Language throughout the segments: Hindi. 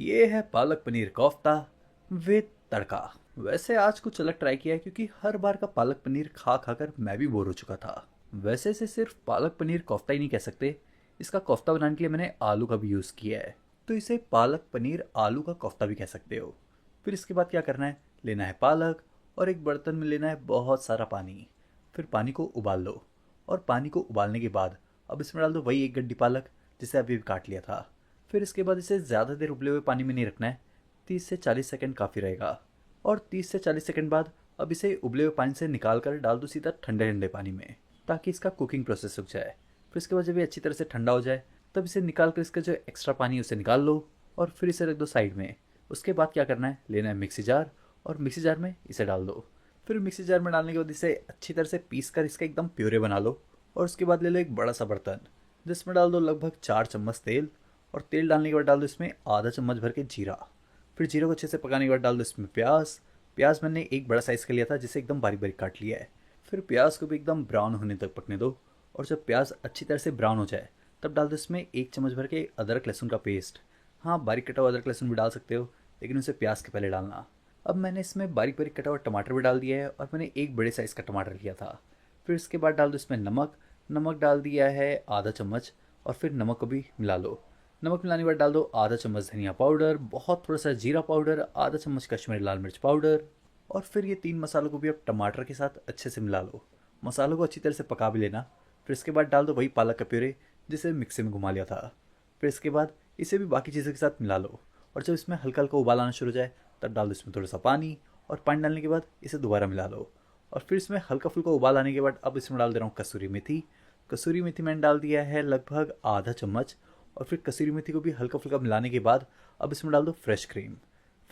ये है पालक पनीर कोफ्ता विद तड़का। वैसे आज कुछ अलग ट्राई किया है क्योंकि हर बार का पालक पनीर खा खा कर मैं भी बोर हो चुका था। वैसे इसे सिर्फ पालक पनीर कोफ्ता ही नहीं कह सकते, इसका कोफ्ता बनाने के लिए मैंने आलू का भी यूज़ किया है, तो इसे पालक पनीर आलू का कोफ्ता भी कह सकते हो। फिर इसके बाद क्या करना है, लेना है पालक और एक बर्तन में लेना है बहुत सारा पानी। फिर पानी को उबाल लो और पानी को उबालने के बाद अब इसमें डाल दो वही एक गड्डी पालक जिसे अभी भी काट लिया था। फिर इसके बाद इसे ज़्यादा देर उबले हुए पानी में नहीं रखना है, 30 से 40 सेकंड काफ़ी रहेगा। और 30 से 40 सेकंड बाद अब इसे उबले हुए पानी से निकाल कर डाल दो सीधा ठंडे ठंडे पानी में, ताकि इसका कुकिंग प्रोसेस रुक जाए। फिर इसके बाद जब ये अच्छी तरह से ठंडा हो जाए तब इसे निकाल कर इसका जो एक्स्ट्रा पानी है उसे निकाल लो और फिर इसे रख दो साइड में। उसके बाद क्या करना है, लेना है मिक्सी जार और मिक्सी जार में इसे डाल दो। फिर मिक्सी जार में डालने के बाद इसे अच्छी तरह से पीस कर इसका एकदम प्यूरे बना लो। और उसके बाद ले लो एक बड़ा सा बर्तन जिसमें डाल दो लगभग 4 चम्मच तेल। और तेल डालने के बाद डाल दो इसमें आधा चम्मच भर के जीरा। फिर जीरा को अच्छे से पकाने के बाद डाल दो इसमें प्याज। प्याज मैंने एक बड़ा साइज़ का लिया था जिसे एकदम बारीक बारीक काट लिया है। फिर प्याज को भी एकदम ब्राउन होने तक पकने दो। और जब प्याज अच्छी तरह से ब्राउन हो जाए तब डाल दो इसमें 1 चम्मच भर के अदरक लहसुन का पेस्ट। हाँ, बारीक कटा हुआ अदरक लहसुन भी डाल सकते हो, लेकिन उसे प्याज के पहले डालना। अब मैंने इसमें बारीक बारीक कटा हुआ टमाटर भी डाल दिया है और मैंने एक बड़े साइज़ का टमाटर लिया था। फिर इसके बाद डाल दो इसमें नमक। नमक डाल दिया है आधा चम्मच और फिर नमक को भी मिला लो। नमक मिलाने के बाद डाल दो आधा चम्मच धनिया पाउडर, बहुत थोड़ा सा जीरा पाउडर, आधा चम्मच कश्मीरी लाल मिर्च पाउडर। और फिर ये 3 मसालों को भी अब टमाटर के साथ अच्छे से मिला लो। मसालों को अच्छी तरह से पका भी लेना। फिर इसके बाद डाल दो वही पालक का प्यूरे जिसे मिक्सी में घुमा लिया था। फिर इसके बाद इसे भी बाकी चीज़ों के साथ मिला लो। और जब इसमें हल्का हल्का उबाल आना शुरू हो जाए तब डाल दो इसमें थोड़ा सा पानी। और पानी डालने के बाद इसे दोबारा मिला लो। और फिर इसमें हल्का फुल्का उबाल आने के बाद अब इसमें डाल दे रहा हूँ कसूरी मेथी। कसूरी मेथी मैंने डाल दिया है लगभग आधा चम्मच। और फिर कसूरी मेथी को भी हल्का फुल्का मिलाने के बाद अब इसमें डाल दो फ्रेश क्रीम।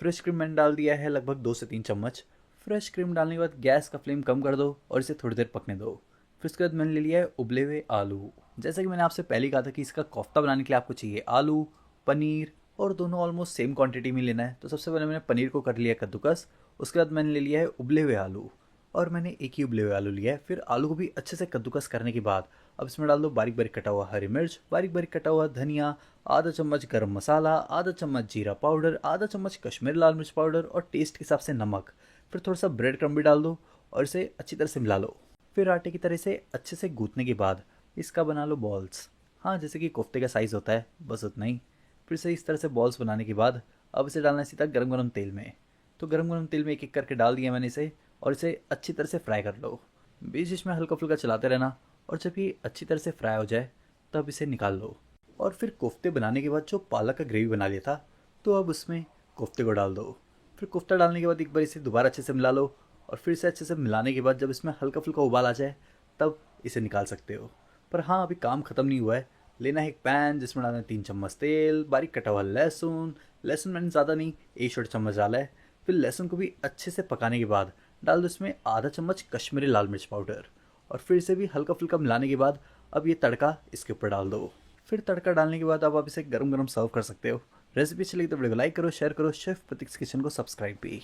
फ्रेश क्रीम मैंने डाल दिया है लगभग 2 से 3 चम्मच। फ्रेश क्रीम डालने के बाद गैस का फ्लेम कम कर दो और इसे थोड़ी देर पकने दो। फिर उसके बाद मैंने ले लिया है उबले हुए आलू। जैसा कि मैंने आपसे पहले ही कहा था कि इसका कोफ्ता बनाने के लिए आपको चाहिए आलू, पनीर, और दोनों ऑलमोस्ट सेम क्वांटिटी में लेना है। तो सबसे पहले मैंने पनीर को कर लिया कद्दूकस। उसके बाद मैंने ले लिया है उबले हुए आलू और मैंने एक ही उबले हुए आलू लिया है। फिर आलू को भी अच्छे से कद्दूकस करने के बाद अब इसमें डाल दो बारीक बारीक कटा हुआ हरी मिर्च, बारीक बारीक कटा हुआ धनिया, आधा चम्मच गरम मसाला, आधा चम्मच जीरा पाउडर, आधा चम्मच कश्मीरी लाल मिर्च पाउडर और टेस्ट के हिसाब से नमक। फिर थोड़ा सा ब्रेड क्रम्ब भी डाल दो और इसे अच्छी तरह से मिला लो। फिर आटे की तरह से अच्छे से गूंथने के बाद इसका बना लो बॉल्स। हाँ, जैसे कि कोफ्ते का साइज़ होता है बस उतना ही। फिर से इस तरह से बॉल्स बनाने के बाद अब इसे डालना है सीधा गरम गरम तेल में। तो गरम गरम तेल में एक एक करके डाल दिया मैंने इसे और इसे अच्छी तरह से फ्राई कर लो। बीच बीच में हल्का फुल्का चलाते रहना। और जब ये अच्छी तरह से फ्राई हो जाए तब इसे निकाल लो। और फिर कोफ्ते बनाने के बाद जो पालक का ग्रेवी बना लिया था तो अब उसमें कोफ्ते को डाल दो। फिर कोफ्ता डालने के बाद एक बार इसे दोबारा अच्छे से मिला लो। और फिर से अच्छे से मिलाने के बाद जब इसमें हल्का फुल्का उबाल आ जाए तब इसे निकाल सकते हो। पर हाँ, अभी काम ख़त्म नहीं हुआ है। लेना है एक पैन जिसमें डालना है 3 चम्मच तेल, बारीक कटा हुआ लहसुन। लहसुन मैंने ज़्यादा नहीं, 1 छोटा चम्मच डाला है। फिर लहसुन को भी अच्छे से पकाने के बाद डाल दो इसमें आधा चम्मच कश्मीरी लाल मिर्च पाउडर। और फिर इसे भी हल्का फुल्का मिलाने के बाद अब ये तड़का इसके ऊपर डाल दो। फिर तड़का डालने के बाद अब आप इसे गरम गरम सर्व कर सकते हो। रेसिपी अच्छी लगी तो वीडियो को लाइक करो, शेयर करो, शेफ प्रतीक्स किचन को सब्सक्राइब भी।